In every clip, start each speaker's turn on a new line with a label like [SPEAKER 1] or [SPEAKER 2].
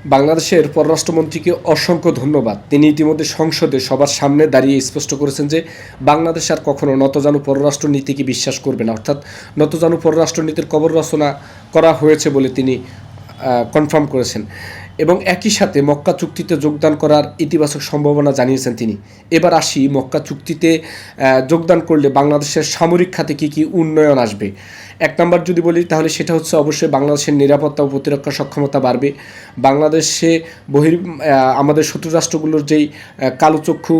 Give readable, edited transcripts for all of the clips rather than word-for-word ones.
[SPEAKER 1] বাংলাদেশের পররাষ্ট্রমন্ত্রীকে অসংখ্য ধন্যবাদ। তিনি ইতিমধ্যে সংসদে সবার সামনে দাঁড়িয়ে স্পষ্ট করেছেন যে বাংলাদেশ আর কখনো নতজানু পররাষ্ট্রনীতিকে বিশ্বাস করবে না, অর্থাৎ নতজানু পররাষ্ট্রনীতির কবর রচনা করা হয়েছে বলে তিনি কনফার্ম করেছেন এবং একই সাথে মক্কা চুক্তিতে যোগদান করার ইতিবাচক সম্ভাবনা জানিয়েছেন তিনি। এবার আসি, মক্কা চুক্তিতে যোগদান করলে বাংলাদেশের সামরিক খাতে কী কী উন্নয়ন আসবে। এক নম্বর যদি বলি তাহলে সেটা হচ্ছে অবশ্যই বাংলাদেশের নিরাপত্তা ও প্রতিরক্ষা সক্ষমতা বাড়বে। বাংলাদেশে আমাদের শত্রু রাষ্ট্রগুলোর যেই কালোচক্ষু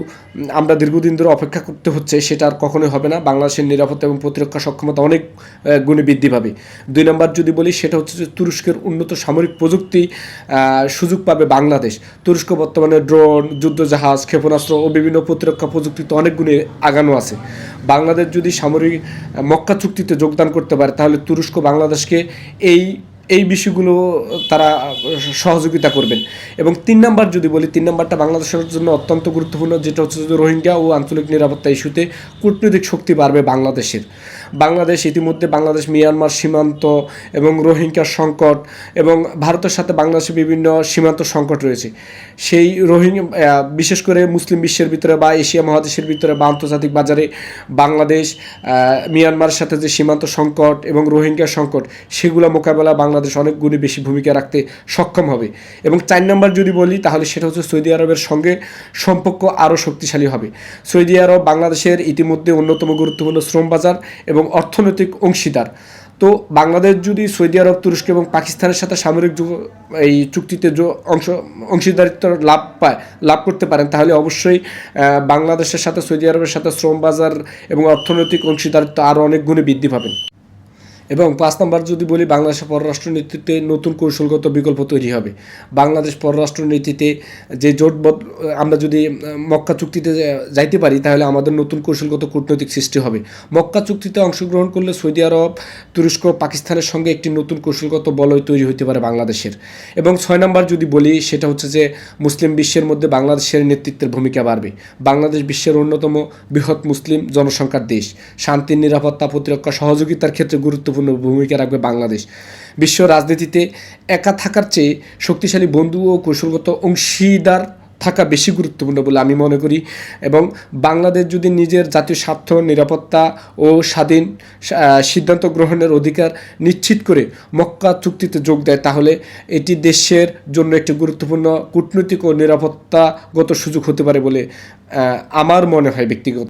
[SPEAKER 1] আমরা দীর্ঘদিন ধরে অপেক্ষা করতে হচ্ছে সেটা আর কখনোই হবে না। বাংলাদেশের নিরাপত্তা এবং প্রতিরক্ষা সক্ষমতা অনেক গুণে বৃদ্ধি পাবে। দুই নম্বর যদি বলি সেটা হচ্ছে যে তুরস্কের উন্নত সামরিক প্রযুক্তি সুযোগ পাবে বাংলাদেশ। তুরস্ক বর্তমানে ড্রোন, যুদ্ধজাহাজ, ক্ষেপণাস্ত্র ও বিভিন্ন প্রতিরক্ষা প্রযুক্তিতে অনেক গুণে আগানো আছে। বাংলাদেশ যদি সামরিক মক্কা চুক্তিতে যোগদান করতে পারে তাহলে তুরস্ক বাংলাদেশকে এই বিষয়গুলো তারা সহযোগিতা করবেন। এবং তিন নাম্বার যদি বলি, তিন নাম্বারটা বাংলাদেশের জন্য অত্যন্ত গুরুত্বপূর্ণ, যেটা হচ্ছে যে রোহিঙ্গা ও আঞ্চলিক নিরাপত্তা ইস্যুতে কূটনৈতিক শক্তি বাড়বে বাংলাদেশের। ইতিমধ্যে বাংলাদেশ মিয়ানমার সীমান্ত এবং রোহিঙ্গার সংকট এবং ভারতের সাথে বাংলাদেশের বিভিন্ন সীমান্ত সংকট রয়েছে। সেই বিশেষ করে মুসলিম বিশ্বের ভিতরে বা এশিয়া মহাদেশের ভিতরে বা আন্তর্জাতিক বাজারে বাংলাদেশ মিয়ানমারের সাথে যে সীমান্ত সংকট এবং রোহিঙ্গার সংকট, সেগুলো মোকাবেলা বাংলাদেশ অনেক গুণে বেশি ভূমিকা রাখতে সক্ষম হবে। এবং চার নম্বর যদি বলি তাহলে সেটা হচ্ছে সৌদি আরবের সঙ্গে সম্পর্ক আরও শক্তিশালী হবে। সৌদি আরব বাংলাদেশের ইতিমধ্যে অন্যতম গুরুত্বপূর্ণ শ্রম বাজার এবং অর্থনৈতিক অংশীদার। তো বাংলাদেশ যদি সৌদি আরব, তুরস্ক এবং পাকিস্তানের সাথে সামরিক এই চুক্তিতে অংশীদারিত্ব লাভ করতে পারেন তাহলে অবশ্যই বাংলাদেশের সাথে সৌদি আরবের সাথে শ্রম বাজার এবং অর্থনৈতিক অংশীদারিত্ব আরও অনেক গুণে বৃদ্ধি পাবেন। এবং পাঁচ নম্বর যদি বলি, বাংলাদেশের পররাষ্ট্রনীতিতে নতুন কৌশলগত বিকল্প তৈরি হবে। বাংলাদেশ পররাষ্ট্রনীতিতে যে আমরা যদি মক্কা চুক্তিতে যাইতে পারি তাহলে আমাদের নতুন কৌশলগত কূটনৈতিক সৃষ্টি হবে। মক্কা চুক্তিতে অংশগ্রহণ করলে সৌদি আরব, তুরস্ক, পাকিস্তানের সঙ্গে একটি নতুন কৌশলগত বলয় তৈরি হতে পারে বাংলাদেশের। এবং ছয় নম্বর যদি বলি সেটা হচ্ছে যে মুসলিম বিশ্বের মধ্যে বাংলাদেশের নেতৃত্বের ভূমিকা বাড়বে। বাংলাদেশ বিশ্বের অন্যতম বৃহৎ মুসলিম জনসংখ্যার দেশ। শান্তি, নিরাপত্তা, প্রতিরক্ষা সহযোগিতার ক্ষেত্রে গুরুত্বপূর্ণ ভূমিকা রাখবে বাংলাদেশ। বিশ্ব রাজনীতিতে একা থাকার চেয়ে শক্তিশালী বন্ধু ও কৌশলগত অংশীদার থাকা বেশি গুরুত্বপূর্ণ বলে আমি মনে করি। এবং বাংলাদেশ যদি নিজের জাতীয় স্বার্থ, নিরাপত্তা ও স্বাধীন সিদ্ধান্ত গ্রহণের অধিকার নিশ্চিত করে মক্কা চুক্তিতে যোগ দেয় তাহলে এটি দেশের জন্য একটি গুরুত্বপূর্ণ কূটনৈতিক ও নিরাপত্তাগত সুযোগ হতে পারে বলে আমার মনে হয় ব্যক্তিগত।